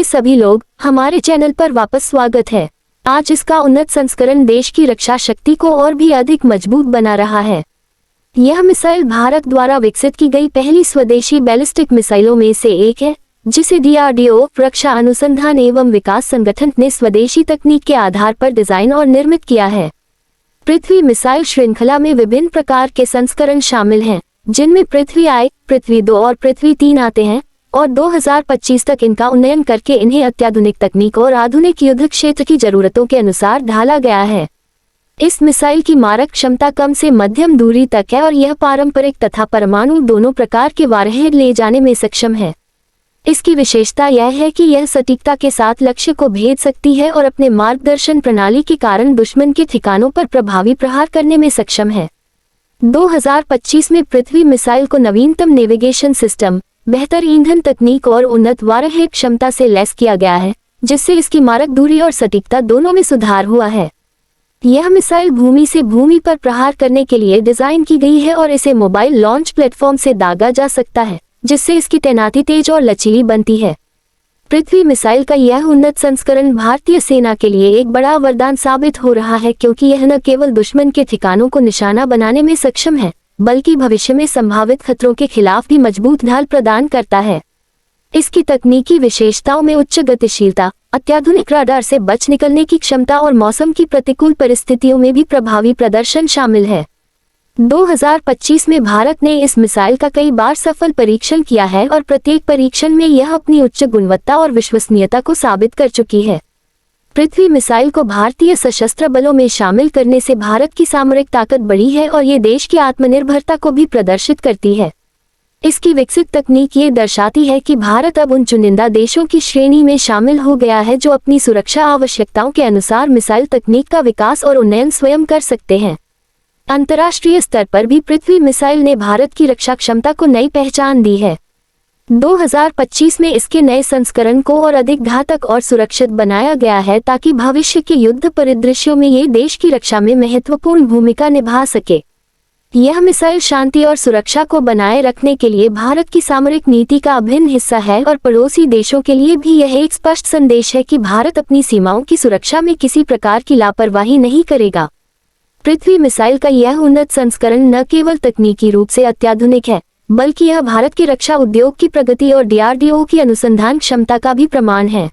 सभी लोग, हमारे चैनल पर वापस स्वागत है। आज इसका उन्नत संस्करण देश की रक्षा शक्ति को और भी अधिक मजबूत बना रहा है। यह मिसाइल भारत द्वारा विकसित की गई पहली स्वदेशी बैलिस्टिक मिसाइलों में से एक है, जिसे DRDO रक्षा अनुसंधान एवं विकास संगठन ने स्वदेशी तकनीक के आधार पर डिजाइन और निर्मित किया है। पृथ्वी मिसाइल श्रृंखला में विभिन्न प्रकार के संस्करण शामिल हैं, जिनमें पृथ्वी 1, पृथ्वी 2 और पृथ्वी 3 आते हैं, और 2025 तक इनका उन्नयन करके इन्हें अत्याधुनिक तकनीक और आधुनिक युद्ध क्षेत्र की जरूरतों के अनुसार ढाला गया है। इस मिसाइल की मारक क्षमता कम से मध्यम दूरी तक है और यह पारंपरिक तथा परमाणु दोनों प्रकार के वारहेड ले जाने में सक्षम है। इसकी विशेषता यह है कि यह सटीकता के साथ लक्ष्य को भेद सकती है और अपने मार्गदर्शन प्रणाली के कारण दुश्मन के ठिकानों पर प्रभावी प्रहार करने में सक्षम है। 2025 में पृथ्वी मिसाइल को नवीनतम नेविगेशन सिस्टम, बेहतर ईंधन तकनीक और उन्नत वारहेड क्षमता से लैस किया गया है, जिससे इसकी मारक दूरी और सटीकता दोनों में सुधार हुआ है। यह मिसाइल भूमि से भूमि पर प्रहार करने के लिए डिजाइन की गई है और इसे मोबाइल लॉन्च प्लेटफॉर्म से दागा जा सकता है, जिससे इसकी तैनाती तेज और लचीली बनती है। पृथ्वी मिसाइल का यह उन्नत संस्करण भारतीय सेना के लिए एक बड़ा वरदान साबित हो रहा है, क्योंकि यह न केवल दुश्मन के ठिकानों को निशाना बनाने में सक्षम है, बल्कि भविष्य में संभावित खतरों के खिलाफ भी मजबूत ढाल प्रदान करता है। इसकी तकनीकी विशेषताओं में उच्च गतिशीलता, अत्याधुनिक राडार से बच निकलने की क्षमता और मौसम की प्रतिकूल परिस्थितियों में भी प्रभावी प्रदर्शन शामिल है। 2025 में भारत ने इस मिसाइल का कई बार सफल परीक्षण किया है और प्रत्येक परीक्षण में यह अपनी उच्च गुणवत्ता और विश्वसनीयता को साबित कर चुकी है। पृथ्वी मिसाइल को भारतीय सशस्त्र बलों में शामिल करने से भारत की सामरिक ताकत बढ़ी है और ये देश की आत्मनिर्भरता को भी प्रदर्शित करती है। इसकी विकसित तकनीक ये दर्शाती है कि भारत अब उन चुनिंदा देशों की श्रेणी में शामिल हो गया है जो अपनी सुरक्षा आवश्यकताओं के अनुसार मिसाइल तकनीक का विकास और उन्नयन स्वयं कर सकते हैं। अंतर्राष्ट्रीय स्तर पर भी पृथ्वी मिसाइल ने भारत की रक्षा क्षमता को नई पहचान दी है। 2025 में इसके नए संस्करण को और अधिक घातक और सुरक्षित बनाया गया है, ताकि भविष्य के युद्ध परिदृश्यों में ये देश की रक्षा में महत्वपूर्ण भूमिका निभा सके। यह मिसाइल शांति और सुरक्षा को बनाए रखने के लिए भारत की सामरिक नीति का अभिन्न हिस्सा है और पड़ोसी देशों के लिए भी यह एक स्पष्ट संदेश है कि भारत अपनी सीमाओं की सुरक्षा में किसी प्रकार की लापरवाही नहीं करेगा। पृथ्वी मिसाइल का यह उन्नत संस्करण न केवल तकनीकी रूप से अत्याधुनिक है, बल्कि यह भारत के रक्षा उद्योग की प्रगति और DRDO की अनुसंधान क्षमता का भी प्रमाण है।